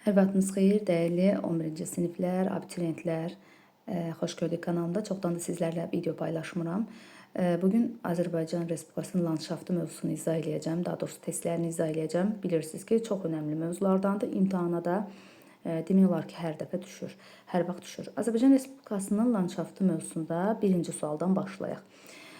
Hər vaxtınız xeyir, dəyərli 11-ci siniflər, abituriyentlər. Xoş gördük kanalımda. Çoxdan da sizlərlə video paylaşmıram. Bugün Azərbaycan Respublikasının landşaftı mövzusunu izah edəcəm. Daha doğrusu testlərini izah edəcəm. Bilirsiniz ki, çox önəmli mövzulardandır. İmtahana da demək olar ki, hər dəfə düşür, hər vaxt düşür. Azərbaycan Respublikasının landşaftı mövzusunda birinci sualdan başlayaq.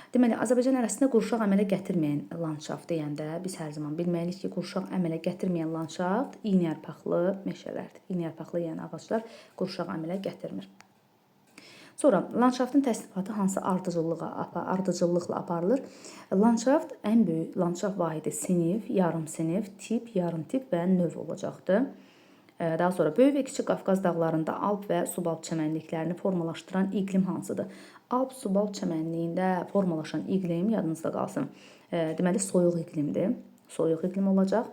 Deməli, Azərbaycan ərazisində qurşaq əmələ gətirməyən landşaft deyəndə biz hər zaman bilməliyik ki, qurşaq əmələ gətirməyən landşaft iynəyarpaqlı meşələrdir. İynəyarpaqlı yəni ağaclar qurşaq əmələ gətirmir. Sonra landşaftın təsnifatı hansı ardıcıllıqla aparılır? Landşaft ən böyük landşaft vahidi sinif, yarım sinif, tip, yarım tip və növ olacaqdır. Daha sonra Böyük və Kiçik Qafqaz dağlarında alp və subalp çəmənliklərini formalaşdıran iqlim hansıdır? Alp subalp çəmənliyində formalaşan iqlim yadınızda qalsın. Deməli soyuq iqlimdir. Soyuq iqlim olacaq.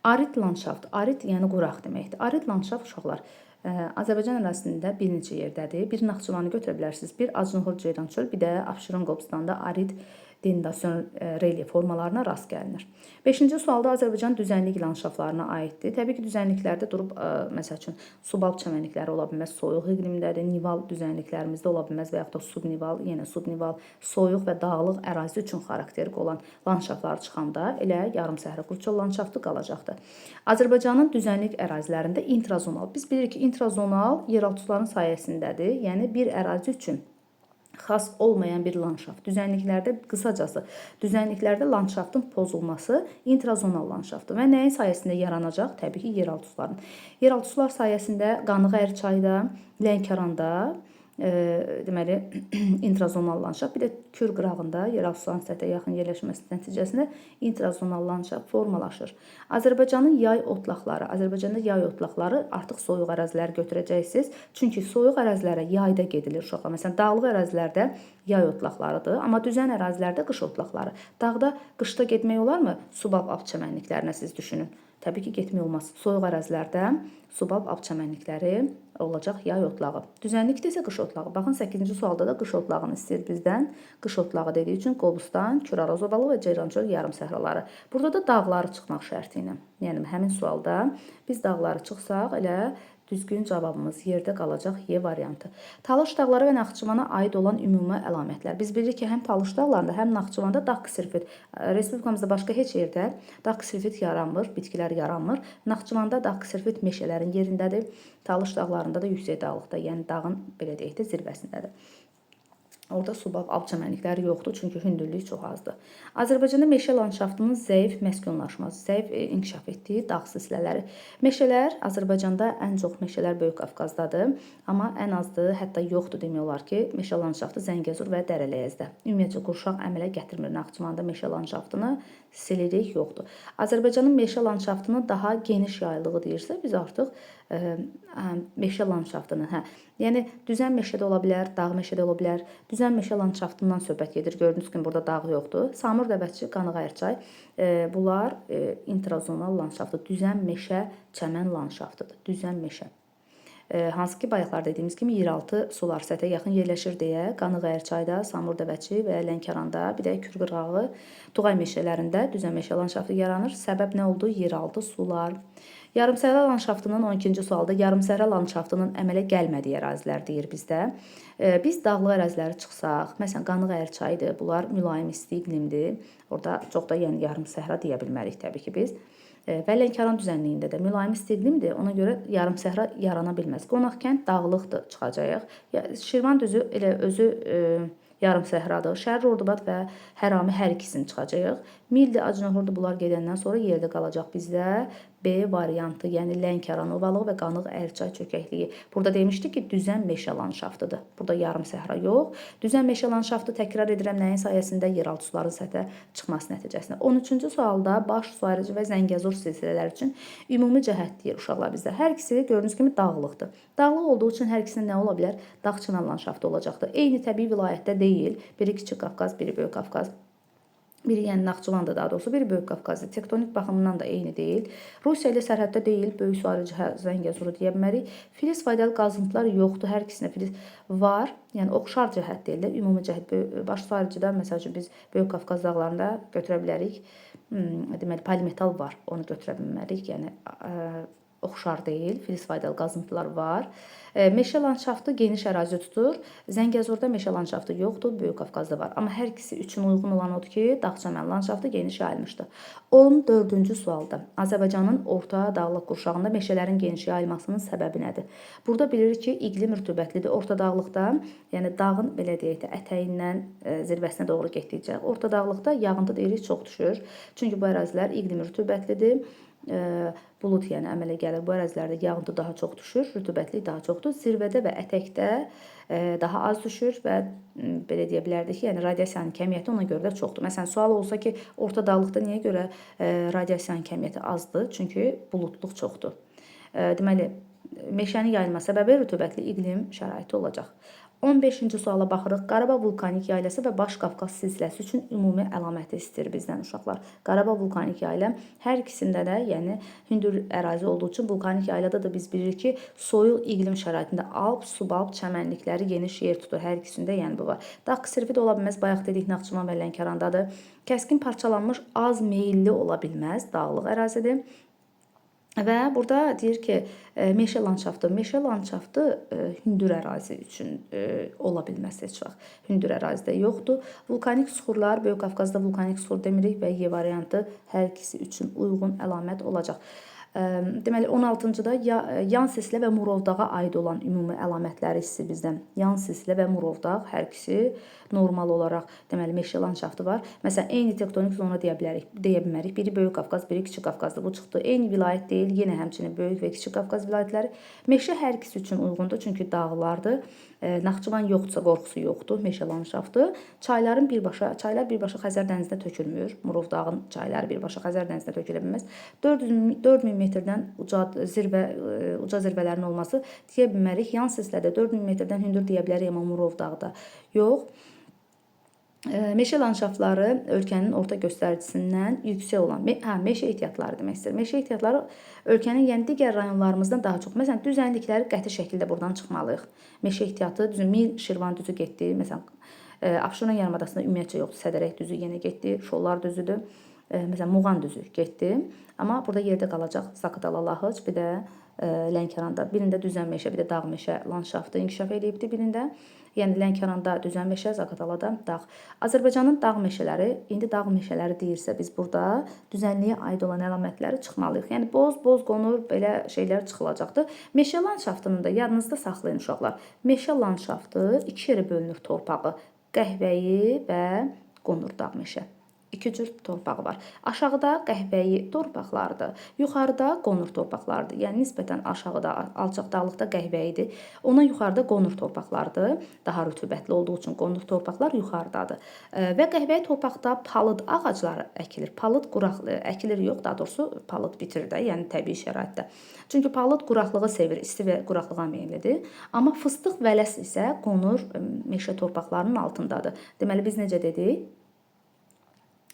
Arid landşaft, arid yəni quraq deməkdir. Arid landşaft uşaqlar Azərbaycan ərazisində bir neçə yerdədir. Bir Naxçıvanı götürə bilərsiniz. Bir Acınxor Ceyrançöl, bir də Abşeron Qobustanda arid denilasyon relyef formalarına rast gəlinir. 5-ci sualda Azərbaycan düzənlik landşaftlarına aiddir. Təbii ki, düzənliklərdə durub, məsəl üçün, subalp çəmənlikləri ola bilməz, soyuq iqlimdədir, nival düzənliklərimizdə ola bilməz və yaxud da subnival, yenə subnival, soyuq və dağlıq ərazi üçün xarakterik olan landşaftlar çıxanda elə yarım səhra qurçol landşaftı qalacaqdır. Azərbaycanın düzənlik ərazilərində intrazonal. Biz bilirik ki, intrazonal yeraltıların sayəsindədir, yəni bir ərazi üçün xas olmayan bir landşaft. Düzənliklərdə, qısacası, düzənliklərdə landşaftın pozulması intrazonal landşaftdır və nəyin sayəsində yaranacaq? Təbii ki, yeraltı suların. Yeraltı sular sayəsində Qanıqəyir çayda, Lənkəranda, deməli, intrazonal landşaft, bir də Kür qırağında yeraltı suların səthə yaxın yerləşməsi nəticəsində intrazonal landşaft formalaşır. Azərbaycanın yay Azərbaycanda yay otlaqları artıq soyuq əraziləri götürəcəksiniz. Çünki soyuq ərazilərə yayda gedilir uşaqlar. Məsələn, dağlıq ərazilərdə yay otlaqlarıdır, amma düzən ərazilərdə qış otlaqları. Dağda qışda getmək olarmı? Subalp ap çəmənliklərinə siz düşünün. Təbii ki, getmək olmaz. Soyuq ərazilərdə subalp ap çəmənlikləri olacaq yay otlağı. Düzənlikdə isə qış otlağı. Baxın, 8-ci sualda da qış otlağını istəyir bizdən. Qış otlağı dediyi üçün Qobustan, Kür-Araz ovalı və Ceyrançöl yarım səhraları. Burada da dağları çıxmaq şərti ilə. Yəni, həmin sualda biz dağları çıxsaq, elə düzgün cavabımız yerdə qalacaq Y variantı. Talış dağları və Naxçıvana aid olan ümumi əlamətlər. Biz bilirik ki, həm Talış dağlarında, həm Naxçıvanda dağ ksilifit. Respublikamızda başqa heç yerdə dağ ksilifit yaranmır, bitkilər yaranmır. Naxçıvanda dağ ksilifit meşələrin yerindədir. Talış dağlarında da yüksək dağlıqda, yəni dağın belə deyək də zirvəsindədir. Orada subalp ap çəmənlikləri yoxdur, çünki hündürlük çox azdır. Azərbaycanda meşə landşaftının zəif məskunlaşması, zəif inkişaf etdiyi dağ silsilələri. Meşələr, Azərbaycanda ən çox meşələr Böyük Qafqazdadır, amma ən azdır, hətta yoxdur demək olar ki, meşə landşaftı Zəngəzur və Dərələyəzdə. Ümumiyyətcə, qurşaq əmələ gətirmir Naxçıvanda meşə landşaftını, silirik yoxdur. Azərbaycanın meşə landşaftının daha geniş yaylığı deyirsə, biz artıq meşə landşaftını, yəni düzən meşədə ola bilər, dağ meşədə ola bilər, düzən meşə landşaftından söhbət gedir. Gördüyünüz kimi burada dağ yoxdur. Samur Dəvətçi, Qanıqəyir çay, bunlar intrazonal landşaftdır. Düzən meşə, çəmən landşaftıdır. Düzən meşə. Hansı ki, bayaqlar dediyimiz kimi yeraltı sular səthə yaxın yerləşir deyə Qanıqəyir çayda, Samur Dəvətçi və Lənkəranda, bir də Kür qırğağı, Tuğay meşələrində düzən meşə landşaftı yaranır. Səbəb nə oldu? Yeraltı sular. Yarımsəhra landşaftının 12-ci sualda yarımsəhra landşaftının əmələ gəlmədiyi ərazilər deyir bizdə. Biz dağlıq əraziləri çıxsaq, məsələn, Qanıqəyir çayıdır, bunlar mülayim isti iqlimdir. Orada çox da yəni yarımsəhra deyə bilmərik təbii ki biz. Və Lənkəran düzənliyində də mülayim isti iqlimdir, ona görə yarımsəhra yarana bilməz. Qonaqkənd dağlıqdır, çıxacağıq. Şirvan düzü elə özü yarımsəhradır. Şərri Ordubad və Hərami hər ikisini çıxacağıq. Mildi, Acınxordu bunlar gedəndən sonra yerdə qalacaq bizdə B variantı, yəni Lənkəran ovalığı və Qanıq Ərçay çökəkliyi. Burada demişdik ki, düzən meşə landşaftıdır. Burada yarım səhra yox. Düzən meşə landşaftı təkrar edirəm nəyin sayəsində? Yeraltı suların səthə çıxması nəticəsində. 13-cü sualda Baş, Su ayrıcı və Zəngəzur silsilələri üçün ümumi cəhət deyir uşaqlar bizdə. Hər ikisi gördüyünüz kimi dağlıqdır. Dağlıq olduğu üçün hər ikisinin nə ola bilər? Dağ-çimen landşaftı olacaqdır. Eyni təbii vilayətdə deyil. Biri Kiçik Qafqaz, biri Böyük Qafqaz. Biri yəni Naxçıvanda daha doğrusu, biri Böyük Qafqazda. Tektonik baxımından da eyni deyil. Rusiya ilə sərhəddə deyil, Böyük Su ayrıcı Zəngəzuru deyə bilmərik. Filiz faydalı qazıntılar yoxdur, hər ikisinə filiz var. Yəni oxşar cəhət deyil də, ümumi cəhət. Baş su ayrıcıdan məsəl üçün biz Böyük Qafqaz dağlarında götürə bilərik. Deməli, polimetal var, onu götürə bilmərik. Yəni oxşar deyil, filiz faydalı qazıntılar var. Meşə landşaftı geniş ərazi tutur. Zəngəzurda meşə landşaftı yoxdur, Böyük Qafqazda var. Amma hər ikisi üçün uyğun olan odur ki, dağ-çəmən landşaftı geniş yayılmışdır. 14-cü sualda Azərbaycanın orta dağlıq qurşağında meşələrin geniş yayılmasının səbəbi nədir? Burada bilirik ki, iqlim rütubətlidir. Orta dağlıqda, yəni dağın belə deyək də ətəyindən zirvəsinə doğru getdikcə orta dağlıqda yağıntı deyirik çox düşür. Çünki bu ərazilər iqlim rütubətlidir. Bulut yəni əmələ gəlir. Bu ərazilərdə yağıntı daha çox düşür, rütubətlik daha çoxdur. Zirvədə və ətəkdə daha az düşür və belə deyə bilərdik ki, yəni radiasiyanın kəmiyyəti ona görə də çoxdur. Məsələn, sual olsa ki, orta dağlıqda niyə görə radiasiyanın kəmiyyəti azdır? Çünki buludluq çoxdur. Deməli, meşənin yayılma səbəbi rütubətli iqlim şəraiti olacaq. 15-ci suala baxırıq. Qarabağ vulkanik yayılası və Baş Qafqaz silsiləsi üçün ümumi əlaməti istəyir bizdən uşaqlar. Qarabağ vulkanik yayıla hər ikisində də, yəni hündür ərazi olduğu üçün vulkanik yayılada da biz bilirik ki, soyuq iqlim şəraitində alp, subalp çəmənlikləri geniş yer tutur. Hər ikisində yəni bu var. Dağ kservi də ola bilməz. Bayaq dedik Naxçıvan və Lənkərandadır. Kəskin parçalanmış az meyilli ola bilməz. Dağlıq ərazidir. Və burada deyir ki, meşə landşaftı. Meşə landşaftı hündür ərazi üçün ola bilməz heç vaxt. Hündür ərazidə yoxdur. Vulkanik suxurlar, Böyük Qafqazda vulkanik suxur demirik və Y variantı hər ikisi üçün uyğun əlamət olacaq. Deməli 16-cıda yan sislə və Murovdağa aid olan ümumi əlamətləri istəyir bizdən. Yan sislə və Murovdağ hər ikisi normal olaraq deməli meşə landşaftı var. Məsələn, eyni tektonik zona deyə bilmərik. Biri Böyük Qafqaz, biri Kiçik Qafqazdır. Bu çıxdı. Eyni vilayət deyil, yenə həmçinin Böyük və Kiçik Qafqaz vilayətləri. Meşə hər ikisi üçün uyğundur, çünki dağlardır. Naxçıvan yoxdursa qorxusu yoxdur, meşə landşaftı. Çaylar birbaşa Xəzər dənizinə tökülmür. Murovdağın çayları birbaşa Xəzər dənizinə tökülə bilməz. 4000 metrdən uca zirvələrin olması deyə bilmərik. Yan sislədə 4000 metrdən hündür deyə bilərik, amma Murovdağda yox. Meşə landşaftları ölkənin orta göstəricisindən yüksək olan, meşə ehtiyatları demək istəyir. Meşə ehtiyatları ölkənin yəni digər rayonlarımızdan daha çox. Məsələn, düzənlikləri qəti şəkildə buradan çıxmalıyıq. Meşə ehtiyatı düzü Mil Şirvan düzü getdi. Məsələn, Abşeron yarımadasında ümumiyyətcə yoxdur. Sədərək düzü yenə getdi. Şollar düzüdür. Məsələn, Muğan düzü getdi. Amma burada yerdə qalacaq Zaqatala, Lahıc, bir də Lənkəranda. Birində düzən meşə, bir də dağ meşə landşaftı inkişaf edibdi birində. Yəni Lənkəranda düzən meşə, Zaqatalada dağ. Azərbaycanın dağ meşələri, indi dağ meşələri deyirsə biz burada düzənliyə aid olan əlamətləri çıxmalıyıq. Yəni boz, qonur belə şeylər çıxılacaqdır. Meşə landşaftını da yadınızda saxlayın uşaqlar. Meşə landşaftı iki yerə bölünür torpağı. Qəhvəyi və qonur dağ meşə. İki cür torpağı var. Aşağıda qəhvəyi torpaqlardır. Yuxarıda qonur torpaqlardır. Yəni nisbətən aşağıda, alçaq dağlıqda qəhvəyidir. Ondan yuxarıda qonur torpaqlardır. Daha rütubətli olduğu üçün qonur torpaqlar yuxarıdadır. Və qəhvəyi torpaqda palıd ağacları əkilir. Palıd quraq əkilir yox, daha doğrusu palıd bitir də, yəni təbii şəraitdə. Çünki palıd quraqlığı sevir, isti və quraqlığa meyillidir. Amma fıstıq vələs isə qonur meşə torpaqlarının altındadır. Deməli biz necə dedik?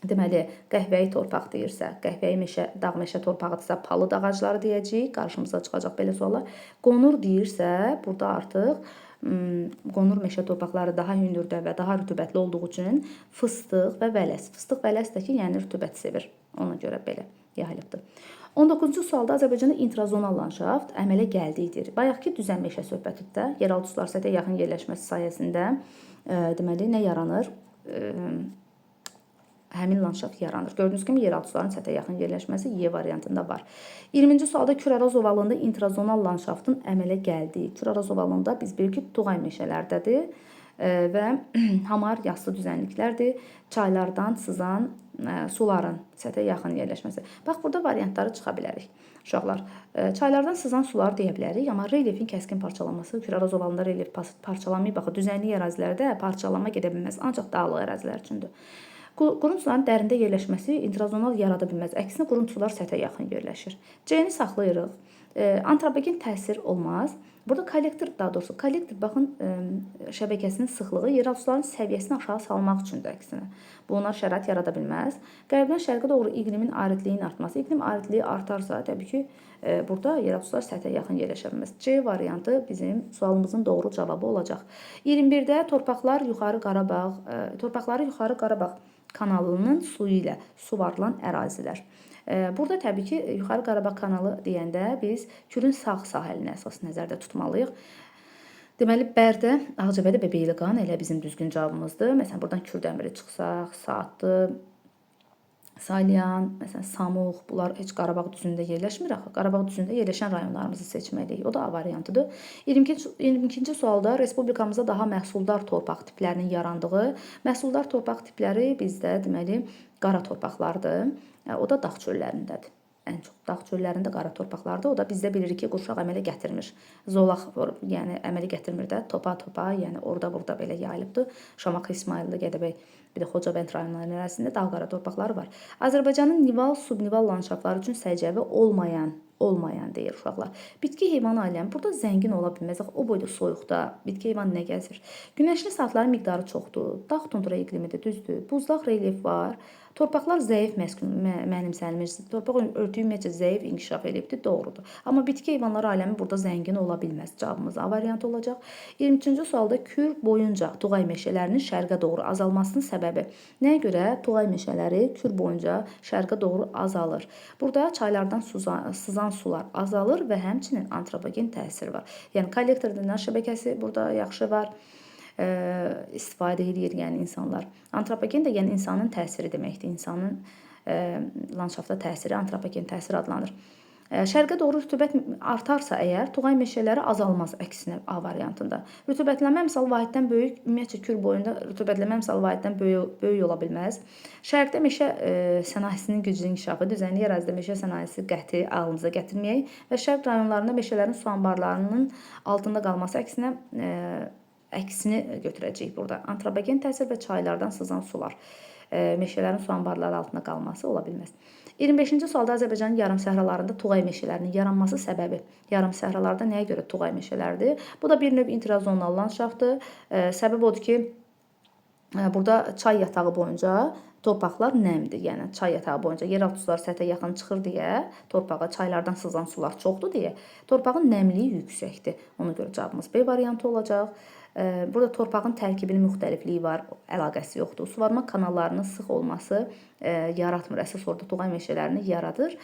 Deməli, qəhvəyi torpaq deyirsə, qəhvəyi meşə, dağ meşə torpağıdırsa, palıd ağacları deyəcəyik, qarşımıza çıxacaq belə suallar. Qonur deyirsə, burada artıq qonur meşə torpaqları daha hündürdə və daha rütubətli olduğu üçün fıstıq və vələs. Fıstıq vələs də ki, yəni rütubət sevir. Ona görə belə yayılıbdır. 19-cu sualda Azərbaycanda intrazonal landşaft əmələ gəldiyidir. Bayaqki düzən meşə söhbətində yeraltı sular səthə yaxın yerləşməsi sayəsində deməli nə yaranır? Həmin landşaft yaranır. Gördüyünüz kimi yeraltı suların səthə yaxın yerləşməsi Y variantında var. 20-ci sualda Küraraz ovalığında intrazonal landşaftın əmələ gəldiyi. Küraraz ovalığında biz bilirik ki, Tuğay meşələrdədir və hamar yassı düzənliklərdir. Çaylardan sızan suların səthə yaxın yerləşməsi. Bax, burada variantları çıxa bilərik. Uşaqlar, çaylardan sızan sular deyə bilərik, amma relyefin kəskin parçalanması, Küraraz ovalığında relyef parçalanmayıb, baxın, düzənlik ərazilərdə parçalanma gedə bilməz, ancaq dağlıq ərazilər üçündür. Quruntuların dərində yerləşməsi intrazonal yarada bilməz. Əksinə quruntular səthə yaxın yerləşir. C-ni saxlayırıq. Antropogen təsir olmaz. Burada kollektor, daha doğrusu kollektor baxın şəbəkəsinin sıxlığı yeraltı suların səviyyəsini aşağı salmaq üçündür əksinə. Bu onlar şərait yarada bilməz. Qərbdən şərqə doğru iqlimin aridliyinin artması. İqlim aridliyi artarsa, təbii ki, burada yeraltı sular səthə yaxın yerləşə bilməz. C variantı bizim sualımızın doğru cavabı olacaq. 21-də torpaqları yuxarı Qarabağ kanalının suyu ilə suvarılan ərazilər. Burada təbii ki, Yuxarı Qarabağ kanalı deyəndə biz Kürün sağ sahilini əsas nəzərdə tutmalıyıq. Deməli, Bərdə, Ağcabədi və Beyləqan elə bizim düzgün cavabımızdır. Məsələn, buradan Kürdəmiri çıxsaq, Saatlı, Salyan, məsələn, Samux, bunlar heç Qarabağ düzündə yerləşmir axı. Qarabağ düzündə yerləşən rayonlarımızı seçməliyik. O da A variantıdır. 22-ci sualda respublikamızda daha məhsuldar torpaq tiplərinin yarandığı, məhsuldar torpaq tipləri bizdə deməli qara torpaqlardır. O da dağ çöllərindədir. Ən çox dağ çöllərində qara torpaqlardır. O da bizdə bilirik ki, qurşaq əmələ gətirmir. Zolaq, yəni əmələ gətirmir də, topa, yəni orada-burada belə yayılıbdır. Şamaxı, İsmayıllı, Gədəbəy, bir də Xocabənd rayonlarının ərazisində dağ-qara torpaqları var. Azərbaycanın nival, subnival landşaftları üçün səciyyəvi olmayan deyir uşaqlar. Bitki heyvan aləmi burada zəngin ola bilməz. O boyda soyuqda bitki heyvan nə gəzir? Günəşli saatların miqdarı çoxdur. Dağ tundra iqlimidir, düzdür. Buzlaq relyef var. Torpaqlar zəif mənimsənilmiş. Torpaq örtüyü ümumiyyətcə zəif inkişaf edibdir, doğrudur. Amma bitki heyvanları aləmi burada zəngin ola bilməz. Cavabımız A variantı olacaq. 23-cü sualda Kür boyunca Tuğay meşələrinin şərqə doğru azalmasının səbəbi. Nəyə görə Tuğay meşələri Kür boyunca şərqə doğru azalır? Burada çaylardan sızan sular azalır və həmçinin antropogen təsir var. Yəni kollektor drenaj şəbəkəsi burada yaxşı var. İstifadə edir, yəni insanlar. Antropogen də yəni insanın təsiri deməkdir. İnsanın landşafta təsiri antropogen təsir adlanır. Şərqə doğru rütubət artarsa əgər, Tuğay meşələri azalmaz, əksinə A variantında. Rütubətlənmə əmsal vahiddən böyük, ümumiyyətcə Kür boyunda rütubətlənmə əmsal vahiddən böyük ola bilməz. Şərqdə meşə sənayesinin güclü inkişafı, düzənlik ərazidə meşə sənayesi qəti ağlımıza gətirməyək və şərq rayonlarında meşələrin su anbarlarının altında qalması əksini götürəcəyik burada. Antropogen təsir və çaylardan sızan sular. Meşələrin su anbarları altında qalması ola bilməz. 25-ci sualda Azərbaycanın yarım səhralarında Tuğay meşələrinin yaranması səbəbi. Yarım səhralarda nəyə görə Tuğay meşələrdir? Bu da bir növ interazonal landşaftdır. Səbəb odur ki, burada çay yatağı boyunca torpaqlar nəmdir. Yəni çay yatağı boyunca yeraltı sular səthə yaxın çıxır deyə, torpağa çaylardan sızan sular çoxdur deyə, torpağın nəmliyi yüksəkdir. Ona görə cavabımız B variantı olacaq. Burada torpağın tərkibinin müxtəlifliyi var, əlaqəsi yoxdur. Suvarma kanallarının sıx olması yaratmır. Əsas orada Tuğay meşələrini yaradır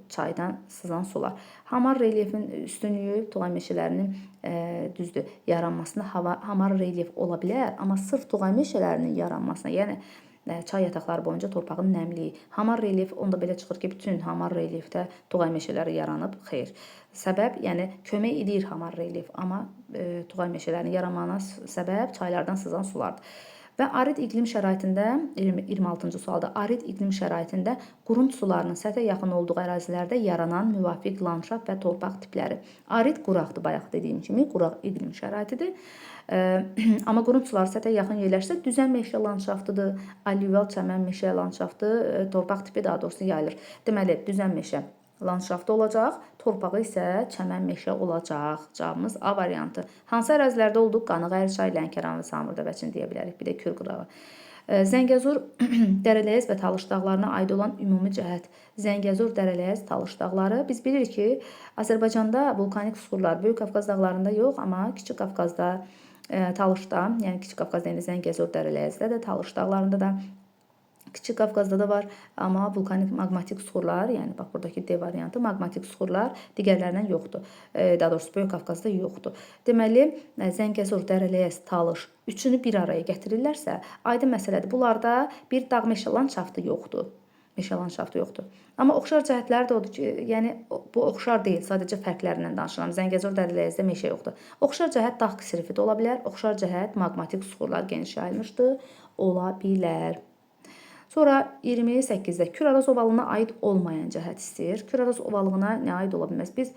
çaydan sızan sular. Hamar relyefin üstünlüyü Tuğay meşələrinin düzdür yaranmasında hamar relyef ola bilər, amma sırf Tuğay meşələrinin yaranmasına, yəni çay yataqları boyunca torpağın nəmliyi. Hamar relyef onda belə çıxır ki, bütün hamar relyefdə Tuğay meşələri yaranıb. Xeyr. Səbəb, yəni kömək edir hamar relyef, amma Tuğay meşələrinin yaranmasına səbəb çaylardan sızan sulardır. Və arid iqlim şəraitində, 26-cı sualda, arid iqlim şəraitində qurunt sularının səthə yaxın olduğu ərazilərdə yaranan müvafiq landşaft və torpaq tipləri. Arid quraqdır, bayaq dediyim kimi, quraq iqlim şəraitidir. Amma qurunt suları səthə yaxın yerləşsə, düzən meşə landşaftıdır, alüvyal çəmən meşə landşaftı, torpaq tipi daha doğrusu yayılır. Deməli, düzən meşə landşaftı olacaq, torpağı isə çəmən meşə olacaq. Cavabımız A variantı. Hansı ərazilərdə olduq? Qanıq, Ərçay, Lənkəran və Samurda Vəçin deyə bilərik. Bir də Kür qırağı. Zəngəzur, Dərələyəz və Talış dağlarına aid olan ümumi cəhət. Zəngəzur, Dərələyəz, Talış dağları. Biz bilirik ki, Azərbaycanda vulkanik süxurlar Böyük Qafqaz dağlarında yox, amma Kiçik Qafqazda, Talışda, yəni Kiçik Qafqaz deyəndə Zəngəzur, Dərələyəzdə də, Talış dağlarında da, Kiçik Qafqazda da var, amma vulkanik maqmatik süxurlar, yəni bax buradakı D variantı maqmatik süxurlar digərlərindən yoxdur. Daha doğrusu Böyük Qafqazda yoxdur. Deməli, Zəngəzur, Dərələyəz, Talış üçünü bir araya gətirirlərsə, aydın məsələdir. Bunlarda bir dağ meşə landşaftı yoxdur. Meşə landşaftı yoxdur. Amma oxşar cəhətləri də odur ki, yəni bu oxşar deyil, sadəcə fərqlərindən danışıram. Zəngəzur, Dərələyəzdə meşə yoxdur. Oxşar cəhət dağ kisrifi də ola bilər, oxşar cəhət maqmatik süxurlar geniş yayılmışdır, ola bilər. Sonra 28-də Küraraz ovalığına aid olmayan cəhət istəyir. Küraraz ovalığına nə aid ola bilməz? Biz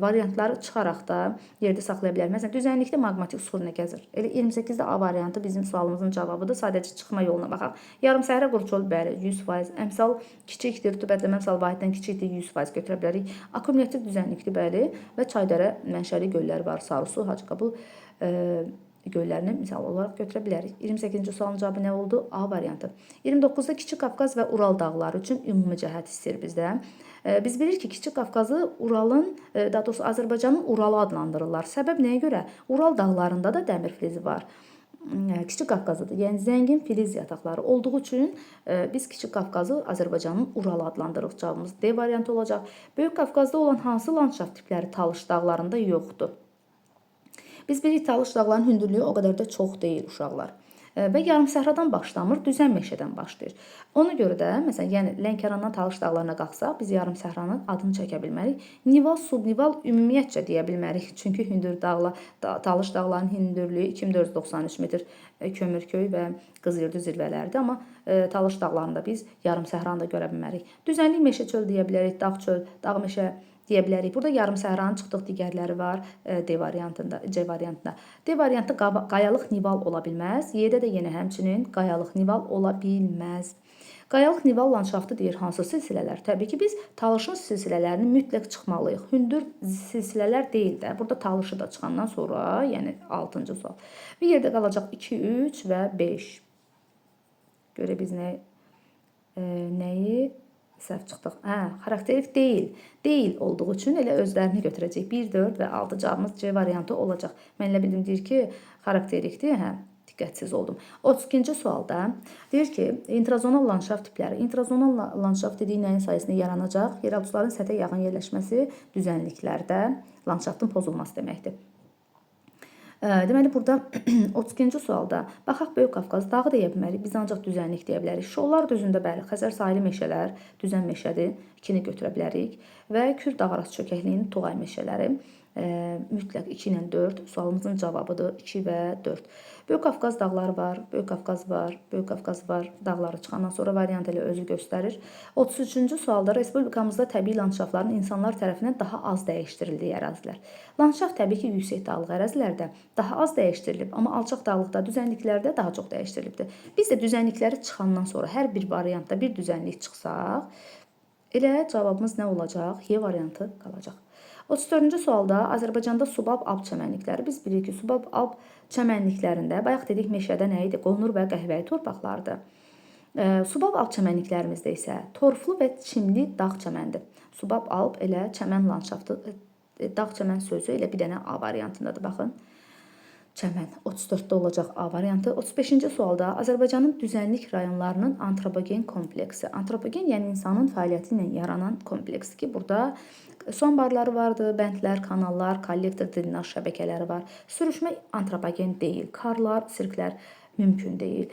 variantları çıxaraq da yerdə saxlaya bilərik. Məsələn, düzənlikdə maqmatik süxur nə gəzir? Elə 28-də A variantı bizim sualımızın cavabıdır. Sadəcə çıxma yoluna baxaq. Yarım səhra quruçolu bəli 100%. Əmsal kiçikdir, rütubətləmə əmsal vahiddən kiçikdir, 100% götürə bilərik. Akkumulyativ düzənlikdir bəli və çaydərə mənşəli göllər var. Sarısu, Hacıqabul göllərini misal olaraq götürə bilərik. 28-ci sualın cavabı nə oldu? A variantı. 29-da Kiçik Qafqaz və Ural dağları üçün ümumi cəhət istəyir bizdə. Biz bilirik ki, Kiçik Qafqazı Uralın, daha doğrusu Azərbaycanın Uralı adlandırırlar. Səbəb nəyə görə? Ural dağlarında da dəmir filizi var. Kiçik Qafqazıdır. Yəni zəngin filiz yataqları olduğu üçün biz Kiçik Qafqazı Azərbaycanın Uralı adlandırırıq. Cavabımız D variantı olacaq. Böyük Qafqazda olan hansı landşaft tipləri Talış dağlarında yoxdur? Biz bilirik Talış dağlarının hündürlüyü o qədər də çox deyil uşaqlar. Və yarımsəhradan başlamır, düzən meşədən başlayır. Ona görə də, məsələn, yəni Lənkərandan Talış dağlarına qalxsaq, biz yarımsəhranın adını çəkə bilmərik. Nival, subnival ümumiyyətcə deyə bilmərik. Çünki hündür dağlar, Talış dağlarının hündürlüyü 2493 metr Kömürköy və Qızılyurdu zirvələridir. Amma Talış dağlarında biz yarımsəhranı da görə bilmərik. Düzənlik meşə çöl deyə bilərik, dağ çöl, dağ meşə deyə bilərik. Burada yarımsəhranın çıxdıq digərləri var D variantında, C variantında. D variantında qayalıq nival ola bilməz. Y-də də yenə həmçinin qayalıq nival ola bilməz. Qayalıq nival landşaftı deyir hansı silsilələr? Təbii ki, biz Talışın silsilələrini mütləq çıxmalıyıq. Hündür silsilələr deyil də. Burada Talışı da çıxandan sonra, yəni 6-cı sual. Bir yerdə qalacaq 2, 3 və 5. Görə biz nəyi səhv çıxdıq? Xarakterik deyil. Deyil olduğu üçün elə özlərini götürəcək. 1, 4 və 6 cavabımız C variantı olacaq. Mən elə bildim deyir ki, xarakterikdir. Diqqətsiz oldum. 32-ci sualda deyir ki, intrazonal landşaft tipləri. Intrazonal landşaft dediyi nəyin sayəsində yaranacaq? Yeraltıların səthə yaxın yerləşməsi düzənliklərdə landşaftın pozulması deməkdir. Deməli, burada 32-ci sualda baxaq Böyük Qafqaz dağı deyə bilmərik, biz ancaq düzənlik deyə bilərik. Şollar düzündə bəli, Xəzər sahili meşələr, düzən meşədir, 2-ni götürə bilərik və Kür-Dağarası çökəkliyinin Tuğay meşələri. Mütləq 2 ilə 4 sualımızın cavabıdır, 2 və 4. Böyük Qafqaz dağları var, Böyük Qafqaz var, Böyük Qafqaz var. Dağları çıxandan sonra variant elə özü göstərir. 33-cü sualda Respublikamızda təbii landşaftların insanlar tərəfindən daha az dəyişdirildiyi ərazilər. Landşaft təbii ki, yüksək dağlıq ərazilərdə daha az dəyişdirilib, amma alçaq dağlıqda, düzənliklərdə daha çox dəyişdirilibdir. Biz də düzənlikləri çıxandan sonra hər bir variantda bir düzənlik çıxsaq, elə cavabımız nə olacaq? Y variantı qalacaq. 34-cü sualda Azərbaycanda Subab-Alp çəmənlikləri. Biz bilirik ki, Subab-Alp çəmənliklərində, bayaq dedik meşədə nə idi? Qonur və qəhvəyi torpaqlardır. Subab-Alp çəmənliklərimizdə isə torflu və çimli dağ çəməndir. Subab-Alp elə çəmən landşaftı, dağ çəmən sözü elə bir dənə A variantındadır, baxın. Çəmən 34-də olacaq A variantı. 35-ci sualda Azərbaycanın düzənlik rayonlarının antropogen kompleksi. Antropogen, yəni insanın fəaliyyəti ilə yaranan kompleksi ki, burada su anbarları vardır, bəndlər, kanallar, kollektor drenaj şəbəkələri var. Sürüşmə antropogen deyil. Karlar, sirklər mümkün deyil.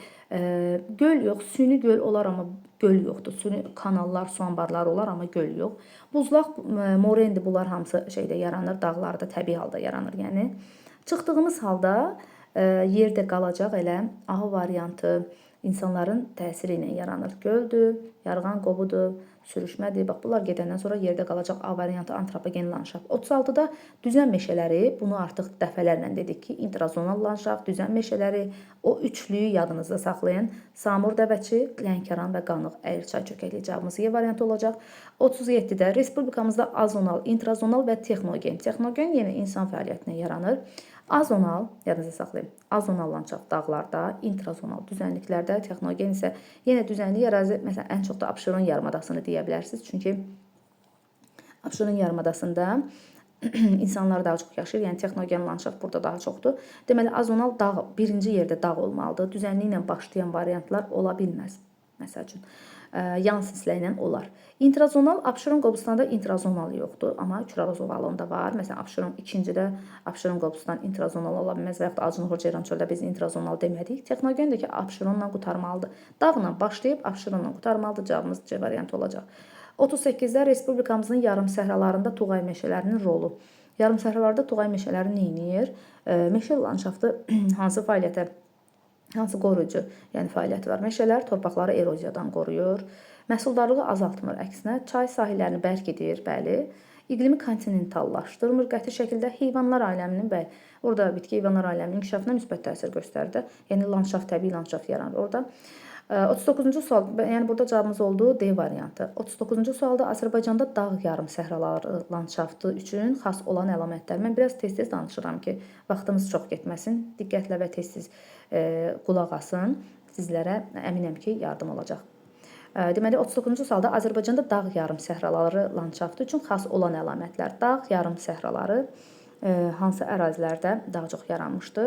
Göl yox, süni göl olar, amma göl yoxdur. Süni kanallar, su anbarları olar, amma göl yox. Buzlaq, morendi, bunlar hamısı şeydə yaranır, dağlarda, təbii halda yaranır. Yəni çıxdığımız halda yerdə qalacaq elə A variantı insanların təsiri ilə yaranır. Göldür, yarğan qovudur, sürüşmədir. Bax, bunlar gedəndən sonra yerdə qalacaq A variantı antropogen landşaft. 36-da düzən meşələri, bunu artıq dəfələrlə dedik ki, intrazonal landşaft, düzən meşələri, o üçlüyü yadınızda saxlayın. Samur Dəvəçi, Lənkəran və Qanıq Əyirçay çökəkliyi cavabımız Y variantı olacaq. 37-də Respublikamızda azonal, intrazonal və texnogen. Texnogen yenə insan fəaliyyətinə yaranır. Azonal, yadınızda saxlayın, azonal landşaft dağlarda, intrazonal düzənliklərdə, texnogen isə yenə düzənlik ərazi, məsələn, ən çox da Abşeron yarımadasını deyə bilərsiniz. Çünki Abşeron yarımadasında insanlar daha çox yaşayır, yəni texnogen landşaft burada daha çoxdur. Deməli, azonal dağ, birinci yerdə dağ olmalıdır. Düzənliklə başlayan variantlar ola bilməz. Məsəl üçün, yan silsilə olar. İntrazonal, Abşeron Qobustanda intrazonal yoxdur, amma Küraraz ovalında var. Məsələn, Abşeron 2-cidə Abşeron Qobustan intrazonal ola bilməz və yaxud da Acınxor Ceyrançöldə biz intrazonal demədik. Texnogen də ki, Abşeronla qutarmalıdır. Dağla başlayıb Abşeronla qutarmalıdır. Cavabımız C variantı olacaq. 38-də Respublikamızın yarım səhralarında Tuğay meşələrinin rolu. Yarım səhralarda Tuğay meşələri nə edir? Meşə landşaftı hansı fəaliyyətə, hansı qoruyucu, yəni fəaliyyəti var? Meşələr torpaqları eroziyadan qoruyur. Məhsuldarlığı azaltmır, əksinə çay sahillərini bərk edir, bəli. İqlimi kontinentallaşdırmır, qəti şəkildə heyvanlar aləminin, bəli, orada bitki heyvanlar aləminin inkişafına müsbət təsir göstərdi. Yəni landşaft, təbii landşaft yaranır orada. 39-cu sual, yəni burada cavabımız oldu D variantı. 39-cu sualda Azərbaycanda dağ yarım səhraları landşaftı üçün xas olan əlamətlər. Mən biraz tez-tez danışıram ki, vaxtımız çox getməsin. Diqqətlə və tez-tez qulaq asın. Sizlərə əminəm ki, yardım olacaq. Deməli, 39-cu sualda Azərbaycanda dağ yarım səhraları landşaftı üçün xas olan əlamətlər. Dağ yarım səhraları hansı ərazilərdə daha çox yaranmışdı?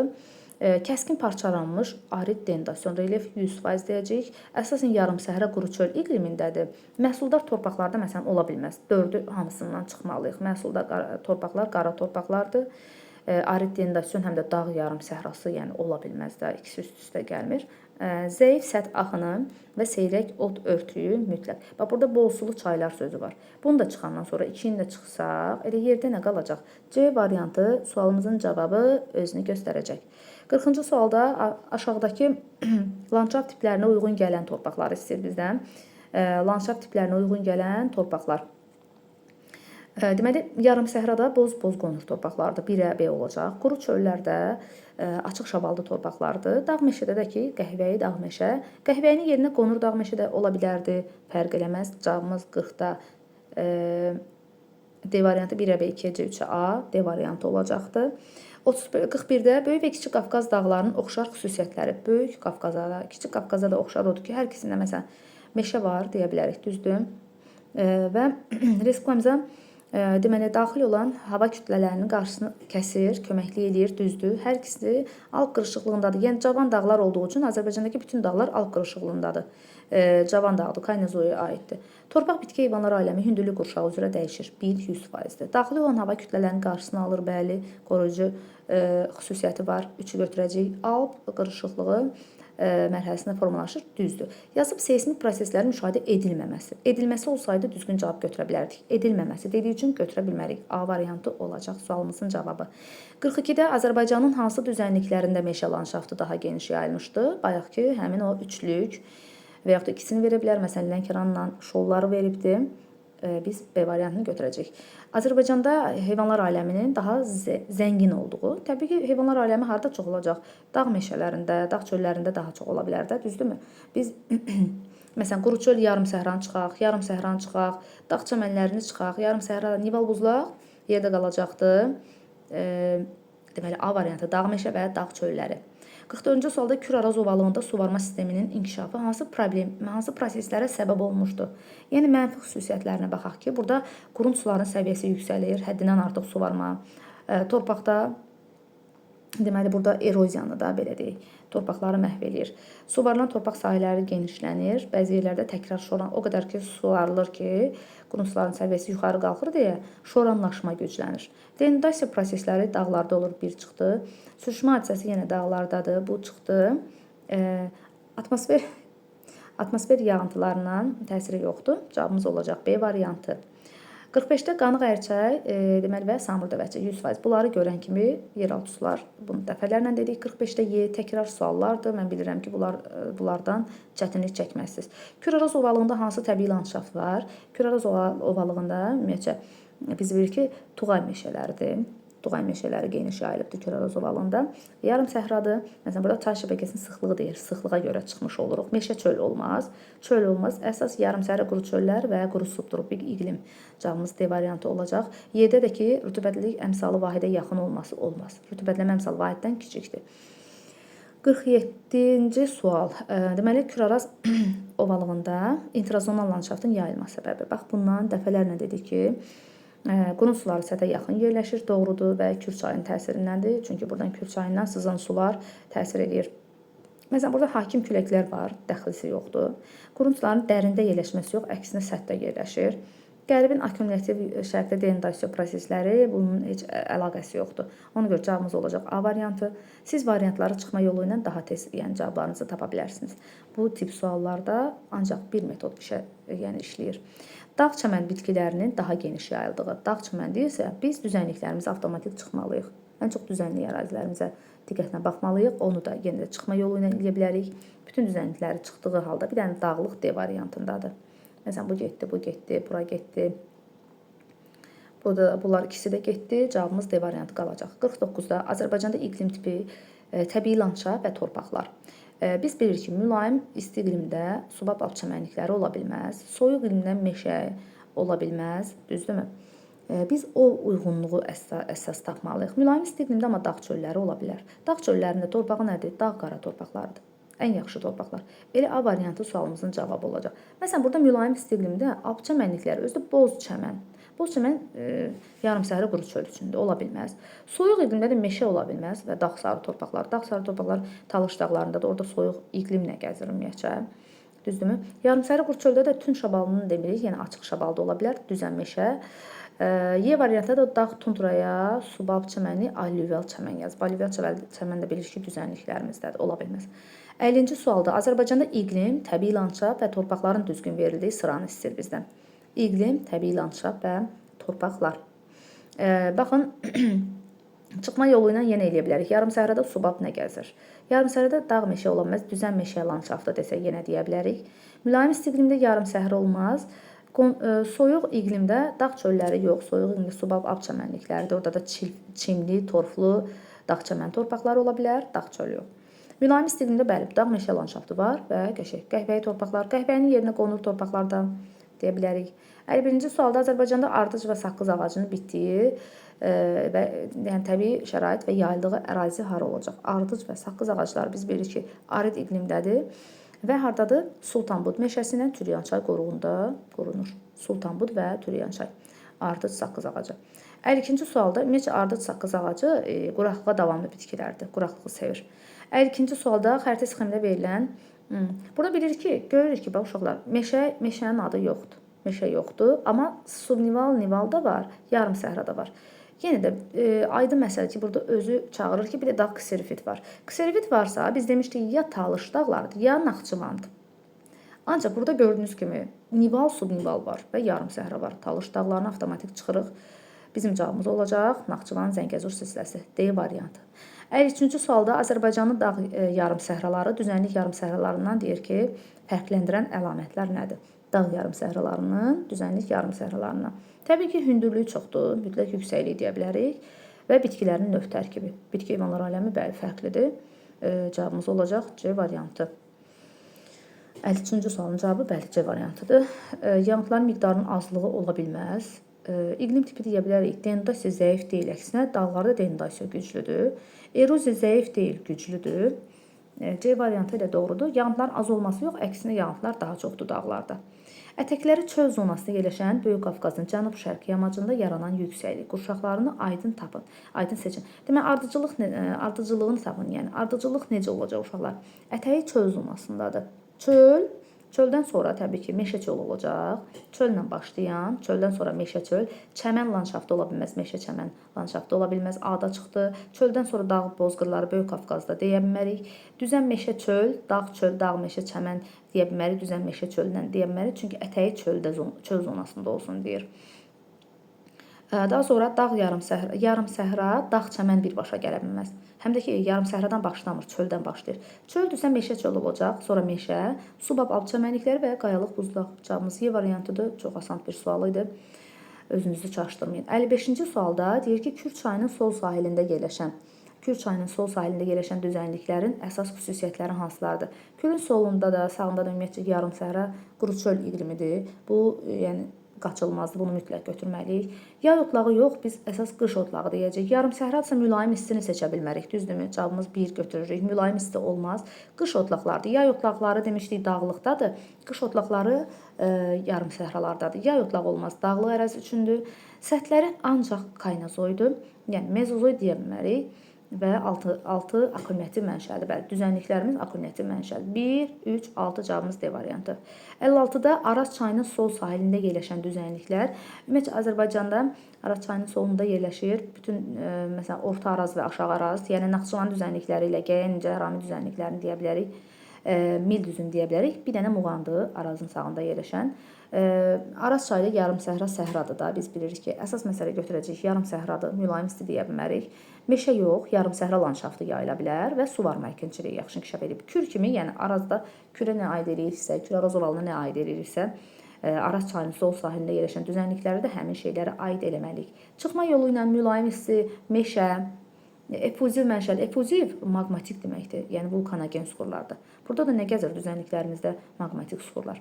Kəskin parçalanmış arid dendasyon relyef 100% deyəcəyik. Əsasən yarım səhra quru çöl iqlimindədir. Məhsuldar torpaqlarda məsələn ola bilməz. 4-ü hamısından çıxmalıyıq. Məhsuldar torpaqlar qara torpaqlardır. Arid dendasyon həm də dağ yarım səhrası, yəni ola bilməz də, ikisi üst-üstə gəlmir. Zəif səth axını və seyrək ot örtüyü mütləq. Bax, burada bol sulu çaylar sözü var. Bunu da çıxandan sonra 2-ni də çıxsaq, elə yerdə nə qalacaq? C variantı sualımızın cavabı özünü göstərəcək. 40-cı sualda aşağıdakı landşaft tiplərinə uyğun gələn torpaqları istəyir bizdən. Landşaft tiplərinə uyğun gələn torpaqlar. Deməli, yarım səhrada boz-boz qonur torpaqlardır, 1-ə B olacaq. Quru çöllərdə açıq şabaldı torpaqlardır. Dağ meşədə də ki, qəhvəyi dağ meşə. Qəhvəyinin yerinə qonur dağ meşə də ola bilərdi, fərq eləməz. Cavabımız 40-da D variantı 1-ə B, 2-ə C, 3-ə A, D variantı olacaqdır. 41-də Böyük və Kiçik Qafqaz dağlarının oxşar xüsusiyyətləri. Böyük Qafqaza da, Kiçik Qafqaza da oxşar odur ki, hər ikisində məsələn meşə var deyə bilərik, düzdür. Və respublikamıza deməli, daxil olan hava kütlələrinin qarşısını kəsir, köməklik eləyir, düzdür. Hər ikisi alp qırışıqlığındadır. Yəni, cavan dağlar olduğu üçün Azərbaycandakı bütün dağlar alp qırışıqlığındadır. Cavan dağdır, Kaynezoya aiddir. Torpaq bitki heyvanlar aləmi hündürlük qurşağı üzrə dəyişir. 1-100%-dir. Daxil olan hava kütlələrinin qarşısını alır, bəli, qoruyucu xüsusiyyəti var. 3-ü götürəcəyik. Alp qırışıqlığı mərhələsində formalaşır, düzdür. Yazıb seysmik proseslərin müşahidə edilməməsi. Edilməsi olsaydı düzgün cavab götürə bilərdik. Edilməməsi dediyi üçün götürə bilmərik. A variantı olacaq sualımızın cavabı. 42-də Azərbaycanın hansı düzənliklərində meşə landşaftı daha geniş yayılmışdı? Bayaq ki, həmin o üçlük və yaxud da ikisini verə bilər. Məsələn, Lənkəranla Şolları veribdi. Biz B variantını götürəcəyik. Azərbaycanda heyvanlar aləminin daha zəngin olduğu, təbii ki, heyvanlar aləmi harda çox olacaq? Dağ meşələrində, dağ çöllərində daha çox ola bilər də, düzdürmü? Biz məsələn, quru çöl yarım səhranı çıxaq, yarım səhranı çıxaq, dağ çəmənlərini çıxaq, yarım səhra nival buzlaq yerdə qalacaqdır. Deməli, A variantı dağ meşə və dağ çölləri. 44-cü sualda Kür-Araz ovalığında suvarma sisteminin inkişafı hansı proseslərə səbəb olmuşdur? Yəni, mənfi xüsusiyyətlərinə baxaq ki, burada qurun suların səviyyəsi yüksəlir, həddindən artıq suvarma. Torpaqda, deməli, burada eroziyanı da, belə deyək, torpaqları məhv edir. Suvarılan torpaq sahələri genişlənir, bəzi yerlərdə təkrar şoran, o qədər ki, suvarılır ki, qurun suların səviyyəsi yuxarı qalxır deyə şoranlaşma güclənir. Denudasiya prosesləri dağlarda olur, 1 çıxdı. Sürüşmə hadisəsi yenə dağlardadır, bu çıxdı. Atmosfer yağıntılarından təsiri yoxdur. Cavabımız olacaq B variantı. 45-də Qanıq-Ərçay, deməli və Samur-Dəvəçi 100%. Bunları görən kimi yeraltı sular, bunu dəfələrlə dedik. 45-də Y təkrar suallardır. Mən bilirəm ki, bunlardan çətinlik çəkməzsiniz. Kür-Araz ovalığında hansı təbii landşaft var? Kür-Araz ovalığında ümumiyyətcə biz bilirik ki, Tuğay meşələridir. Tuğay meşələri geniş yayılıbdır Kür-Araz ovalığında. Yarım səhradır. Məsələn, burada çay şəbəkəsinin sıxlığı deyir. Sıxlığa görə çıxmış oluruq. Meşə çöl olmaz. Çöl olmaz. Əsas yarım səhra quru çöllər və quru subtropik iqlim. Cavabımız D variantı olacaq. Y-də də ki, rütubətlilik əmsalı vahidə yaxın olması olmaz. Rütubətləmə əmsalı vahiddən kiçikdir. 47-ci sual. Deməli, Kür-Araz ovalığında intrazonal landşaftın yayılma səbəbi. Bax, bundan dəfələrlə dedik ki, qurun suları səthə yaxın yerləşir, doğrudur və Kür çayının təsirindəndir. Çünki buradan Kür çayından sızan sular təsir edir. Məsələn, burada hakim küləklər var, dəxlisi yoxdur. Qurun suların dərində yerləşməsi yox, əksinə səthdə yerləşir. Qərbin akkumulyativ şərqdə denudasiya prosesləri, bunun heç əlaqəsi yoxdur. Ona görə cavabımız olacaq A variantı. Siz variantları çıxma yolu ilə daha tez cavablarınızı tapa bilərsiniz. Bu tip suallarda ancaq bir metod işləyir. Dağ çəmən bitkilərinin daha geniş yayıldığı. Dağ çəmən deyilsə, biz düzənliklərimizə avtomatik çıxmalıyıq. Ən çox düzənlik ərazilərimizə diqqətlə baxmalıyıq. Onu da yenə də çıxma yolu ilə eləyə bilərik. Bütün düzənlikləri çıxdığı halda bir dənə dağlıq D variantındadır. Məsələn, bu getdi, bura getdi. Bunlar ikisi də getdi. Cavabımız D variantı qalacaq. 49-da Azərbaycanda iqlim tipi, təbii landşaft və torpaqlar. Biz bilirik ki, mülayim isti iqlimdə subab alp çəmənlikləri ola bilməz. Soyuq iqlimdə meşə ola bilməz, düzdürmü? Biz o uyğunluğu əsas tapmalıyıq. Mülayim isti iqlimdə amma dağ çölləri ola bilər. Dağ çöllərində torpağı nədir? Dağ qara torpaqlardır. Ən yaxşı torpaqlar. Elə A variantı sualımızın cavabı olacaq. Məsələn, burada mülayim isti iqlimdə alp çəmənlikləri özü də boz çəmən. Boz çəmən yarımsəhra quru çöl üçündə ola bilməz. Soyuq iqlimdə də meşə ola bilməz və dağ-sarı torpaqlar. Dağ-sarı torpaqlar Talış dağlarında da orada soyuq iqlimlə gəzir ümumiyyətcə. Düzdürmü? Yarımsəhra quru çöldə də tünd şabalını demirik, yəni açıq şabalda ola bilər, düzən meşə. Y variantda da dağ tundraya, subab çəməni, allüvial çəmən yazıb. Allüvial çəmən də bilir ki, düzənliklərimizdədir, ola bilməz. 50-ci sualda Azərbaycanda iqlim, təbii landşaf və torpaqların düzgün verildiyi sıranı istəyir bizdən. İqlim, təbii landşaf və torpaqlar. Baxın, çıxma yolu ilə yenə eləyə bilərik. Yarımsəhrada subab nə gəzir? Yarımsəhrada dağ meşə ola bilməz, düzən meşə landşafda desək yenə deyə bilərik. Mülayim isti iqlimdə yarımsəhra olmaz. Soyuq iqlimdə dağ çölləri yox, soyuq iqlimdə subab ab çəmənlikləridir. Orada da çimli, torflu dağ çəmən torpaqları ola bilər, dağ çöl yox. Mülayim isti iqlimdə bəli, dağ meşə landşaftı var və qəşəng qəhvəyi torpaqlar, qəhvəyin yerinə qonur torpaqlarda deyə bilərik. 51-ci sualda Azərbaycanda ardıc və saqqız ağacının bitdiyi və yəni təbii şərait və yayıldığı ərazi hara olacaq? Ardıc və saqqız ağacları biz bilirik ki, arid iqlimdədir. Və hardadır? Sultanbud meşəsi ilə Türüyançay qoruğunda qorunur. Sultanbud və Türüyançay. Ardıc, saqqız ağacı. 52-ci sualda ümumiyyətcə ardıc, saqqız ağacı quraqlığa davamlı bitkilərdir. Quraqlığı sevir. 52-ci sualda xəritə sxemində verilən burada bilirik ki, görürük ki, bax uşaqlar, meşənin adı yoxdur. Meşə yoxdur, amma subnival, nival da var, yarım səhra da var. Yenə də aydın məsələ ki, burada özü çağırır ki, bir də dağ kserifit var. Kserifit varsa, biz demişdik ya Talış dağlarıdır, ya Naxçıvandır. Ancaq burada gördüyünüz kimi nival, subnival var və yarım səhra var. Talış dağlarına avtomatik çıxırıq. Bizim cavabımız olacaq Naxçıvan Zəngəzur silsiləsi D variantı. 53-cü sualda Azərbaycanın dağ yarım səhraları düzənlik yarım səhralarından deyir ki, fərqləndirən əlamətlər nədir? Dağ yarım səhralarının düzənlik yarım səhralarından. Təbii ki, hündürlüyü çoxdur, mütləq yüksəkliyi deyə bilərik və bitkilərin növ tərkibi. Bitki heyvanlar aləmi bəli fərqlidir. Cavabımız olacaq C variantı. 53-cü sualın cavabı bəli C variantıdır. Yağıntıların miqdarının azlığı ola bilməz. İqlim tipi deyə bilərik. Denudasiya zəif deyil, əksinə dağlarda denudasiya güclüdür. Eroziya zəif deyil, güclüdür. C variantı ilə doğrudur. Yağıntıların az olması yox, əksinə yağıntılar daha çoxdur dağlarda. Ətəkləri çöl zonasında yerləşən Böyük Qafqazın cənub-şərqi yamacında yaranan yüksəklik qurşaqlarını aydın tapın, aydın seçin. Demək, ardıcıllığını tapın. Yəni, ardıcıllıq necə olacaq uşaqlar? Ətəyi çöl zonasındadır. Çöldən sonra təbii ki, meşə çöl olacaq. Çöllə başlayan, çöldən sonra meşə çöl, çəmən landşaftı ola bilməz, meşə çəmən landşaftı ola bilməz, ada çıxdı. Çöldən sonra dağ bozqırları Böyük Qafqazda deyə bilmərik. Düzən meşə çöl, dağ çöl, dağ meşə çəmən deyə bilmərik, düzən meşə çöldən deyə bilmərik. Çünki ətəyi çöl zonasında olsun deyir. Daha sonra dağ yarım səhra, dağ çəmən birbaşa gələ bilməz. Həm də ki, yarım səhradan başlamır, çöldən başlayır. Çöldürsə meşə çöl olacaq, sonra meşə, subab alp çəmənlikləri və qayalıq buzlaq. Cavabımız Y variantıdır. Çox asan bir sual idi. Özünüzü çaşdırmayın. 55-ci sualda deyir ki, Kür çayının sol sahilində yerləşən düzənliklərin əsas xüsusiyyətləri hansılardır? Kürün solunda da, sağında da ümumiyyətcə yarım səhra, quru çöl iqlimidir. Bu, yəni qaçılmazdır, bunu mütləq götürməliyik. Yay otlağı yox, biz əsas qış otlağı deyəcək. Yarım səhradsa mülayim istini seçə bilmərik, düzdürmü? Cavabımız 1 götürürük. Mülayim isti olmaz. Qış otlaqlardır. Yay otlaqları demişdik dağlıqdadır. Qış otlaqları yarım səhralardadır. Yay otlağı olmaz, dağlıq ərazi üçündür. Səthləri ancaq kaynozoydur. Yəni mezozoy deyə bilmərik. Və 6 akkumulyativ mənşəli. Bəli, düzənliklərimiz akkumulyativ mənşəli. 1, 3, 6 cavabımız D variantı. 56-da Araz çayının sol sahilində yerləşən düzənliklər. Ümumiyyətcə, Azərbaycanda Araz çayının solunda yerləşir. Bütün, məsələn, Orta Araz və Aşağı Araz, yəni Naxçıvan düzənlikləri ilə Gəyə, Necə, Rami düzənliklərini deyə bilərik. Mil düzünü deyə bilərik. Bir dənə Muğandır, Arazın sağında yerləşən. Araz çayı yarım səhra səhradır da. Biz bilirik ki, əsas məsələ götürəcəyik. Yarım səhradır, mülayim isti deyə bilmərik. Meşə yox, yarım səhra landşaftı yayıla bilər və su varma əkinçiliyi yaxşı inkişaf edib. Kür kimi, yəni Arazda kürə nə aid ediriksə, Kür Araz ovalına nə aid ediriksə, Araz çayının sol sahilində yerləşən düzənlikləri də həmin şeylərə aid eləməliyik. Çıxma yolu ilə mülayim isti, meşə, efuziv mənşəli. Efuziv maqmatik deməkdir, yəni vulkanogen suxurlardır. Burada da nə gəzir düzənliklərimizdə maqmatik suxurlar.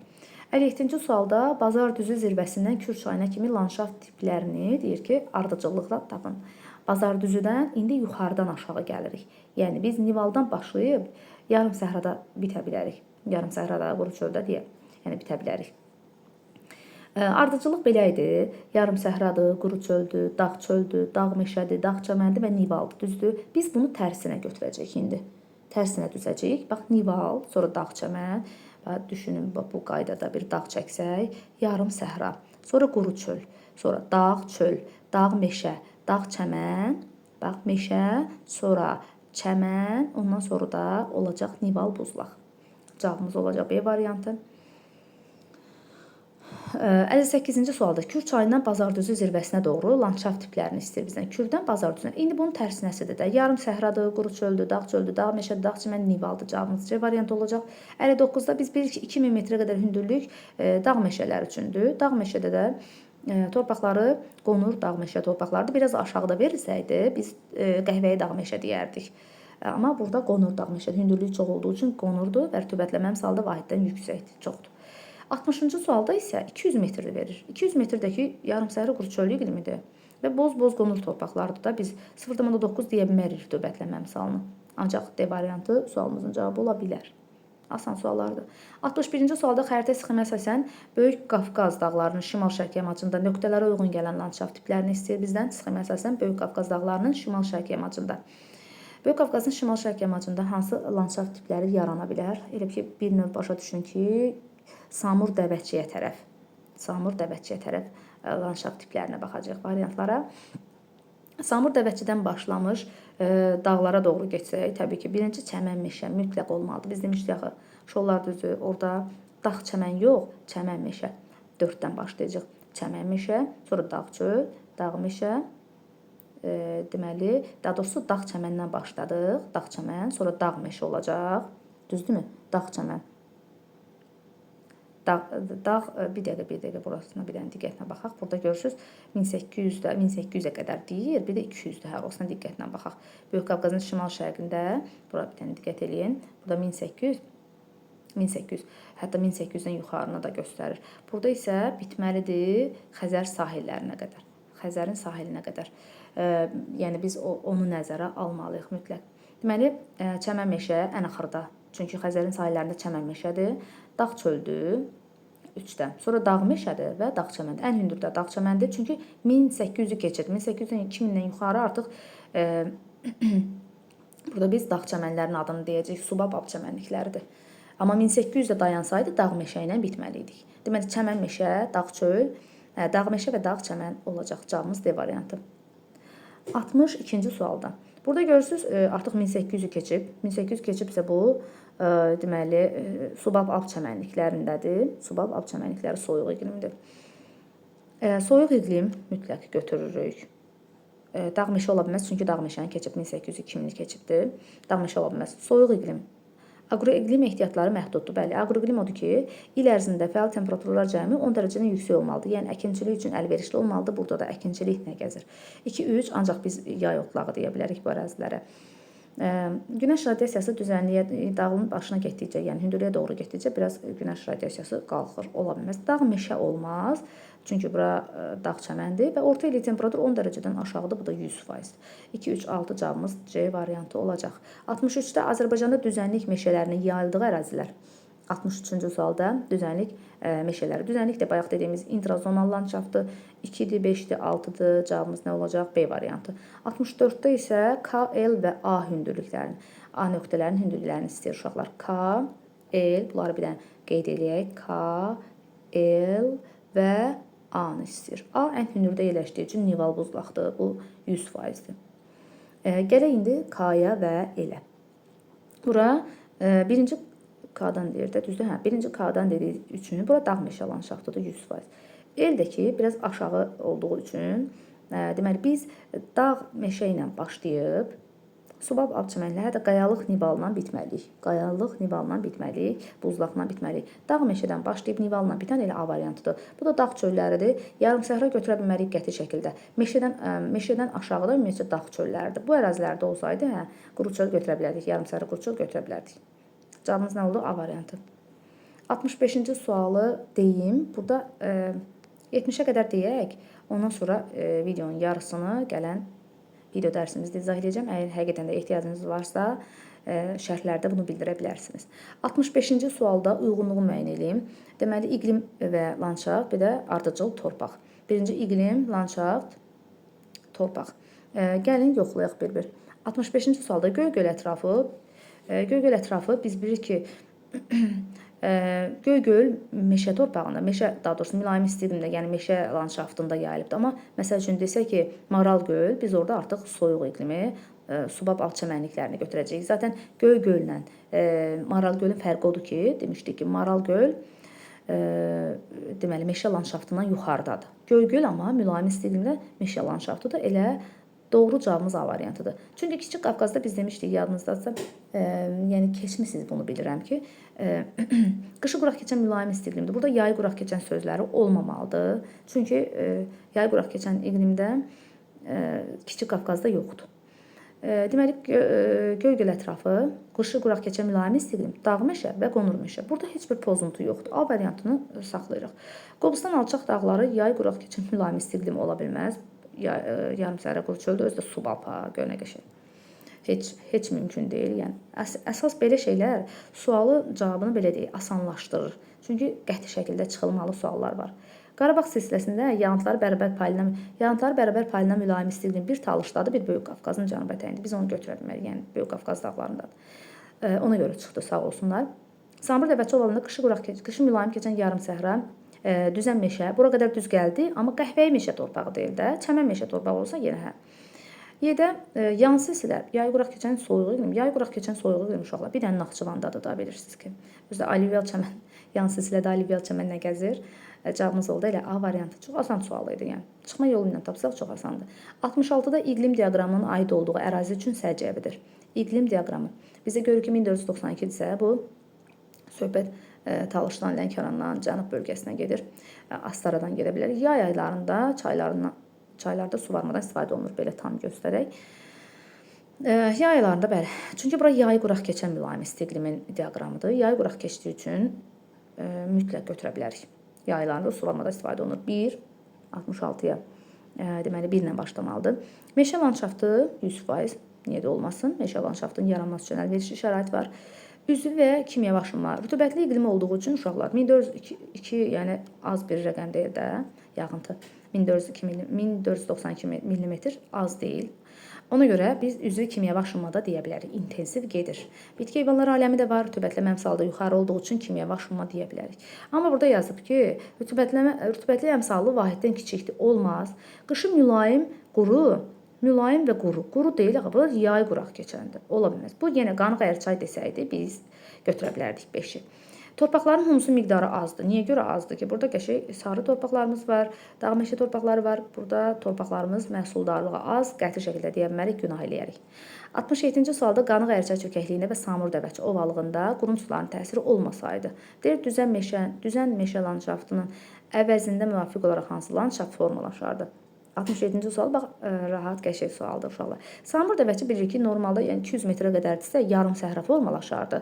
57-ci sualda Bazar düzü zirvəsindən Kür çayına kimi landşaft tiplərini deyir ki, ardıcıllıqla tapın. Bazar düzüdən indi yuxarıdan aşağı gəlirik. Yəni biz Nivaldan başlayıb yarım səhrada bitə bilərik. Yarım səhrada, quru çöldə deyə, yəni bitə bilərik. Ardıcıllıq belə idi. Yarım səhradır, quru çöldür, dağ çöldür, dağ meşədir, dağ çəməndir və Nivaldır, düzdür? Biz bunu tərsinə götürəcəyik indi. Tərsinə düzəcəyik. Bax, Nival, sonra dağ çəmən. Bax, düşünün, bu qaydada bir dağ çəksək, yarım səhra, sonra quru çöl, sonra dağ, çöl, dağ, meşə, dağ, çəmən, bax, meşə, sonra çəmən, ondan sonra da olacaq Nival, buzlaq. Cavabımız olacaq B variantı. 58-ci sualda Kür çayından Bazardüzü zirvəsinə doğru landşaft tiplərini istəyir bizdən. Kürdən Bazardüzünə. İndi bunun tərsinəsidir də. Yarım səhradır, quru çöldür, dağ çöldür, dağ meşədir, dağ çəmən, Nivaldır. Cavabımız C variantı olacaq. 59-da biz bilirik ki, 2000 metrə qədər hündürlük dağ meşələri üçündür. Dağ meşədə də torpaqları qonur dağ meşə torpaqlarıdır. Biraz aşağıda verilsəydi biz qəhvəyi dağ meşə deyərdik. Amma burada qonur dağ meşə, hündürlük çox olduğu üçün qonurdur və rütubətlənmə misalda vahiddən yüksəkdir, çoxdur. 60-cı sualda isə 200 metrli verir. 200 metrdəki yarımsəhra quru çöl iqlimidir və boz-boz qonur torpaqlardır da biz 0,9 deyə bilmərik rütubətlənmə misalını. Ancaq D variantı sualımızın cavabı ola bilər. Asan suallardır. 61-ci sualda xəritə sxemə əsasən Böyük Qafqaz dağlarının şimal-şərqi yamacında nöqtələrə uyğun gələn landşaft tiplərini istəyir bizdən. Sxemə əsasən Böyük Qafqaz dağlarının şimal-şərqi yamacında. Böyük Qafqazın şimal-şərqi yamacında hansı landşaft tipləri yarana bilər? Elə ki, bir növ başa düşün ki, Samur Dəvətçiyə tərəf landşaft tiplərinə baxacaq variantlara. Samur Dəvətçidən başlamış dağlara doğru geçsək, təbii ki, birinci çəmən meşə mütləq olmalıdır. Biz demişdik axı, Şollar düzü, orada dağ çəmən yox, çəmən meşə. 4-dən başlayacaq. Çəmən meşə, sonra dağ çöl, dağ meşə, deməli, daha doğrusu dağ çəməndən başladıq. Dağ çəmən, sonra dağ meşə olacaq. Düzdürmü? Dağ çəmən. Dağ, bir dəqiqə burasına bir dənə diqqətlə baxaq. Burada görürsünüz 1800-ə qədər deyir, bir də 200-də hər olsun diqqətlə baxaq. Böyük Qafqazın şimal-şərqində, bura bir dənə diqqət eləyin. Burada 1800, hətta 1800-dən yuxarını da göstərir. Burada isə bitməlidir Xəzər sahillərinə qədər. Xəzərin sahilinə qədər. Yəni biz onu nəzərə almalıyıq mütləq. Deməli, çəmən meşə ən axırda. Çünki Xəzərin sahillərində çəmən meşədir. Dağ çöldür 3-dən. Sonra dağ meşədir və dağ çəməndir. Ən hündürdə dağ çəməndir. Çünki 1800-ü keçir. 1800-dən 2000-dən yuxarı artıq burada biz dağ çəmənlərinin adını deyəcəyik. Subab çəmənlikləridir. Amma 1800-də dayansaydı dağ meşə ilə bitməliydik. Deməli, çəmən meşə, dağ çöl, dağ meşə və dağ çəmən olacaq. Cavabımız D variantı. 62-ci sualda. Burada görürsünüz, artıq 1800-ü keçib. 1800 keçibsə bu, deməli, Subab çəmənliklərindədir. Subab çəmənlikləri soyuq iqlimdir. Soyuq iqlim mütləq götürürük. Dağ meşə ola bilməz, çünki dağ meşəni keçib 1800-ü 2000-i keçibdir. Dağ meşə ola bilməz. Soyuq iqlim. Aqroiqlim ehtiyatları məhduddur. Bəli, aqroiqlim odur ki, il ərzində fəal temperaturlar cəmi 10 dərəcədən yüksək olmalıdır. Yəni, əkinçilik üçün əlverişli olmalıdır. Burada da əkinçilik nə gəzir? 2-3, ancaq biz yay otlağı deyə bilərik bu ərazilərə. Günəş radiasiyası düzənliyə, dağın başına getdikcə, yəni hündürlüyə doğru getdikcə biraz günəş radiasiyası qalxır, ola bilməz. Dağ meşə olmaz, çünki bura dağ çəməndir və orta illik temperatur 10 dərəcədən aşağıdır, bu da 100%. 2, 3, 6 cavabımız C variantı olacaq. 63-də Azərbaycanda düzənlik meşələrinin yayıldığı ərazilər. 63-cü sualda düzənlik meşələri. Düzənlik də bayaq dediyimiz intrazonal landşaftdır. 2-dir, 5-dir, 6-dır. Cavabımız nə olacaq? B variantı. 64-də isə K, L və A hündürlüklərini, A nöqtələrin hündürlüklərini istəyir uşaqlar. K, L, bunları bir dənə qeyd eləyək. K, L və A-nı istəyir. A ən hündürdə yerləşdiyi üçün nival buzlaqdır. Bu 100%-dir. Gələk indi K-ya və L-ə. Bura birinci K-dan deyir də, düzdür? Hə, birinci K-dan dediyi üçün bura dağ meşə landşaftıdır 100%. L-dəki biraz aşağı olduğu üçün, deməli biz dağ meşə ilə başlayıb Subab çəmənləri, hətta qayalıq nivalından bitməliyik. Qayalıq nivalından bitməliyik, buzlaqla bitməliyik. Dağ meşədən başlayıb nivalla bitən elə A variantıdır. Bu da dağ çölləridir. Yarım səhra götürə bilməliyik qəti şəkildə. Meşədən aşağıda ümumiyyətcə dağ çölləridir. Bu ərazilərdə olsaydı, hə, quru çöl götürə bilərdik, yarım səhra quru çöl götürə bilərdik. Cavabımız nə oldu? A variantı. 65-ci sualı deyim. Burada 70-ə qədər deyək. Ondan sonra videonun yarısını gələn video dərsimizdə izah edəcəm. Əgər həqiqətən də ehtiyacınız varsa, şərhlərdə bunu bildirə bilərsiniz. 65-ci sualda uyğunluğu müəyyən edin. Deməli, iqlim və landşaft, bir də ardıcıl torpaq. Birinci iqlim, landşaft, torpaq. Gəlin yoxlayaq bir-bir. 65-ci sualda Göygöl ətrafı biz bilirik ki, Göygöl meşə torpağında, daha doğrusu mülayim istiqlimdə, yəni meşə landşaftında yayılıbdır. Amma məsəl üçün desək ki, Maral göl, biz orada artıq soyuq iqlimi, subab alt çəmənliklərini götürəcəyik. Zaten Göygöllə Maral gölün fərqi odur ki, demişdik ki, Maral göl deməli meşə landşaftından yuxarıdadır. Göygöl amma mülayim istiqlimdə meşə landşaftıdır. Elə doğru cavabımız A variantıdır. Çünki Kiçik Qafqazda biz demişdik, yadınızdadsa, yəni keçmisiniz bunu bilirəm ki, qışı quraq keçən mülayim istiqlimdir. Burada yay quraq keçən sözləri olmamalıdır. Çünki yay quraq keçən iqlimdə Kiçik Qafqazda yoxdur. Deməli, Göygöl ətrafı, qışı quraq keçən mülayim istiqlim, dağ meşə və qonur meşə. Burada heç bir pozuntu yoxdur. A variantını saxlayırıq. Qobustan alçaq dağları yay quraq keçən mülayim istiqlim ola bilməz. Yarımsəhra quru çöldə özü də subalpa, gölünə qəşəng. Heç mümkün deyil. Yəni əsas belə şeylər sualın cavabını belə deyək, asanlaşdırır. Çünki qəti şəkildə çıxılmalı suallar var. Qarabağ silsiləsində yağıntıları bərabər payına mülayim istiqlim bir Talışdadır, bir Böyük Qafqazın cənub ətəyində. Biz onu götürə bilmərik. Yəni Böyük Qafqaz dağlarındadır. Ona görə çıxdı, sağ olsunlar. Samur Dəvəçovalında qışı mülayim keçən yarımsəhra, düzən meşə, bura qədər düz gəldi, amma qəhvəyi meşə torpağı deyil də, çəmən meşə torpağı olsa yenə hə. Y-də yan silsilər, yay quraq keçən soyuq iqlim, yay quraq keçən soyuq iqlim uşaqlar, bir dənə Naxçıvandadır da, bilirsiniz ki. Özdə alüvyal çəmən, yan silsilədə alüvyal çəmən nə gəzir? Cavabımız oldu elə A variantı. Çox asan sual idi, yəni. Çıxma yolu ilə tapsaq çox asandır. 66-da iqlim diaqramının aid olduğu ərazi üçün sərcəvidir. İqlim diaqramı. Bizə görür ki, 1492-dirsə bu söhbət Talışdan, Lənkərandan, cənub bölgəsinə gedir. Astaradan gedə bilər. Yay aylarında çaylarda suvarmadan istifadə olunur, belə tam göstərək. Yay aylarında bəli. Çünki bura yay quraq keçən mülayim istiqlimin diaqramıdır. Yay quraq keçdiyi üçün mütləq götürə bilərik. Yay aylarında suvarmada istifadə olunur. 1, 66-ya deməli 1 ilə başlamalıdır. Meşə landşaftı 100%, niyə də olmasın? Meşə landşaftının yaranması üçün əlverişli şərait var. Üzvü və kimyəvi aşınma. Rütubətli iqlim olduğu üçün uşaqlar 1402, yəni az bir rəqəm deyil də, yağıntı 1492 mm az deyil. Ona görə biz üzvü kimyəvi aşınmada deyə bilərik, intensiv gedir. Bitki heyvanlar aləmi də var, rütubətləmə əmsalda yuxarı olduğu üçün kimyəvi aşınma deyə bilərik. Amma burada yazıb ki, rütubətli əmsalı vahiddən kiçikdir, olmaz. Qışı mülayim, və quru. Quru deyil, bu yay quraq keçəndir. Ola bilməz. Bu yenə Qanıq Ərçay desəydi, biz götürə bilərdik 5-i. Torpaqların humusu miqdarı azdır. Niyə görə azdır ki? Burada qəşəng sarı torpaqlarımız var, dağ meşə torpaqları var. Burada torpaqlarımız məhsuldarlığı az, qəti şəkildə deyə bilmərik, günah eləyərik. 67-ci sualda Qanıq Ərçay çökəkliyində və Samur Dəvəçi ovalığında qurun suların təsiri olmasaydı, deyir düzən meşə landşaftının əvəzində müvafiq olaraq hansı landşaft formalaşardı? 67-ci sual, bax, rahat, qəşəng sualdır uşaqlar. Samur Dəvəçi bilir ki, normalda 200 metrə qədərdirsə, yarım səhra formalaşardı.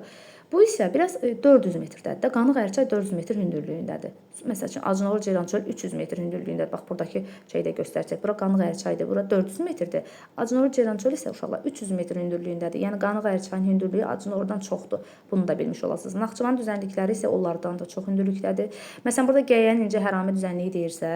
Bu isə biraz 400 metrdədir də, Qanıq Ərçay 400 metr hündürlüyündədir. Məsəl üçün, Acınqol Ceylançöl 300 metr hündürlüyündədir. Bax, buradakı şeydə göstərəcək. Bura Qanıq Ərçaydır, bura 400 metrdir. Acınqol Ceylançöl isə uşaqlar 300 metr hündürlüyündədir. Yəni, Qanıq Ərçayın hündürlüyü Acınqoldan çoxdur. Bunu da bilmiş olasınız. Naxçıvan düzənlikləri isə onlardan da çox hündürlükdədir. Məsələn, burada Gəyənin incə hərami düzənliyi deyirsə,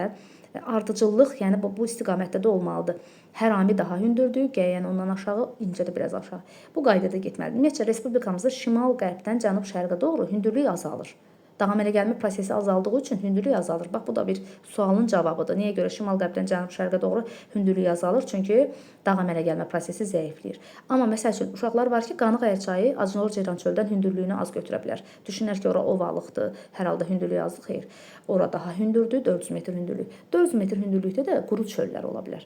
ardıcıllıq, yəni bu istiqamətdə də olmalıdır. Hərami daha hündürdür, Gəyən ondan aşağı, incə də biraz aşağı. Bu qaydada getməlidir. Ümumiyyətcə, respublikamızda şimal-qərbdən cənub-şərqə doğru hündürlük azalır. Dağa əmələ gəlmə prosesi azaldığı üçün hündürlük azalır. Bax, bu da bir sualın cavabıdır. Niyə görə şimal-qərbdən cənub-şərqə doğru hündürlük azalır? Çünki dağa əmələ gəlmə prosesi zəifləyir. Amma məsəl üçün, uşaqlar var ki, Qanıq Ərçayı Acınqol Ceylançöldən hündürlüyünü az götürə bilər. Düşünər ki, ora ovalıqdır, hər halda hündürlük azdır, xeyr. Ora daha hündürdür, 400 metr hündürlük. 400 metr hündürlükdə də quru çöllər ola bilər.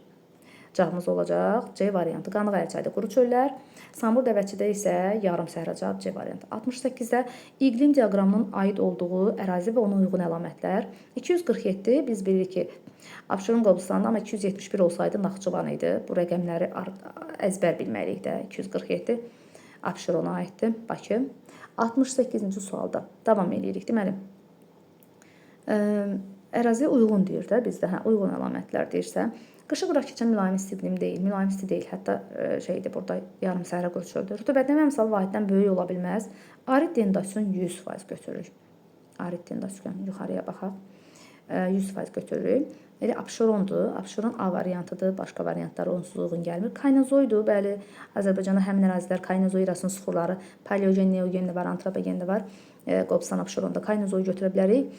Cavabımız olacaq C variantı. Qanıq Ərçayda quru çöllər, Samur Dəvəçidə isə yarım səhra, cavab C variantı. 68-də iqlim diaqramının aid olduğu ərazi və ona uyğun əlamətlər. 247 biz bilirik ki, Abşeron Qobustanında, amma 271 olsaydı Naxçıvan idi. Bu rəqəmləri əzbər bilməliyik də. 247 Abşerona aiddir, Bakı. 68-ci sualda davam edirik. Deməli, əraziyə uyğun deyir də bizdə, uyğun əlamətlər deyirsə, Qışı bura keçən mülayim isti iqlim deyil, mülayim isti deyil. Hətta şeydir, burada yarım səhra quru çöldür. Rütubətlənmə misalı vahiddən böyük ola bilməz. Arid dendasyon 100% götürürük. Arid dendasyon yuxarıya baxaq. 100% götürürük. Elə Abşerondur. Abşeron A variantıdır. Başqa variantları onsuz uyğun gəlmir. Kaynozoydur. Bəli, Azərbaycanda həmin ərazilər kaynozoy erasının suxurları paleogen, neogen də var, antropogen də var. Qobustan, Abşeronda kaynozoyu götürə bilərik.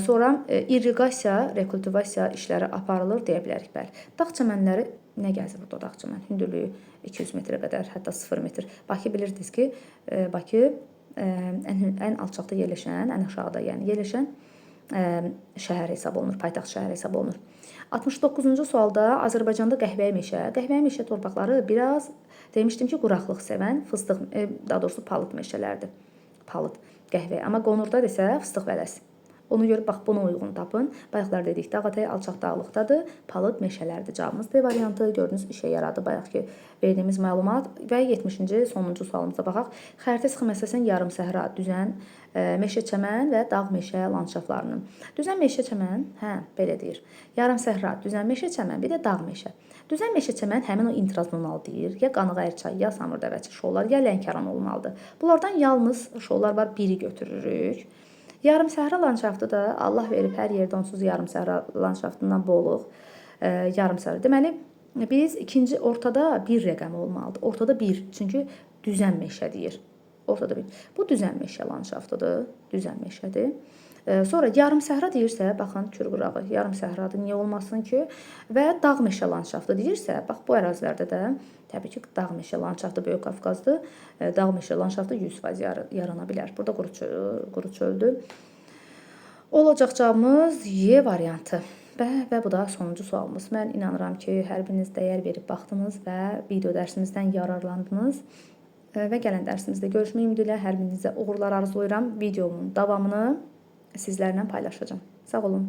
Sonra irriqasiya, rekultivasiya işləri aparılır deyə bilərik. Bəli. Dağ çəmənləri nə gəzir burada dağ çəmən? Hündürlüyü 200 metrə qədər, hətta 0 metr. Bakı bilirsiniz ki, Bakı ən alçaqda yerləşən, ən aşağıda yəni yerləşən şəhər hesab olunur, paytaxt şəhər hesab olunur. 69-cu sualda Azərbaycanda qəhvəyi meşə. Qəhvəyi meşə torpaqları biraz demişdim ki, quraqlıq sevən, fıstıq, daha doğrusu palıd meşələrdir. Palıd, qəhvəyi. Amma qonurda isə fıstıq vələsi. Onu görüb bax buna uyğun tapın. Bayaqlar dedik, Dağətəyi alçaq dağlıqdadır, palıd meşələrdir. Cavabımız D variantı. Gördünüz, işə yaradı bayaq ki verdiyimiz məlumat. Və 70-ci sonuncu sualımıza baxaq. Xəritə sxemi əsasən yarım səhra, düzən, meşə çəmən və dağ meşə landşaftlarının. Düzən meşə çəmən, belə deyir. Yarım səhra, düzən meşə çəmən, bir də dağ meşə. Düzən meşə çəmən həmin o intrazonal deyir. Ya Qanıqayır çayı, ya Samurdəvəçi şollar, ya Lənkəran olmalıdır. Bunlardan yalnız şollar var, biri götürürük. Yarım səhra landşaftı da Allah verib hər yerdə onsuz yarım səhra landşaftından boluq. Yarım səhra. Deməli, biz ikinci ortada bir rəqəm olmalıdır. Ortada bir, çünki düzən meşə deyir. Ortada bir. Bu düzən meşə landşaftıdır. Düzən meşədir. Sonra yarım səhra deyirsə, baxın Kürqurağı yarım səhradır, niyə olmasın ki? Və dağ meşə landşaftı deyirsə, bax bu ərazilərdə də təbii ki, dağ meşə landşaftı Böyük Qafqazdır. Dağ meşə landşaftı 100% yarana bilər. Burada quru çöldür. Olacaq cavabımız Y variantı. Və bu da sonuncu sualımız. Mən inanıram ki, hər biriniz dəyər verib baxdınız və video dərsimizdən yararlandınız. Və gələn dərsimizdə görüşmək ümidi ilə hər birinizə uğurlar arzulayıram. Videomun davamını sizlərlə paylaşacağım. Sağ olun.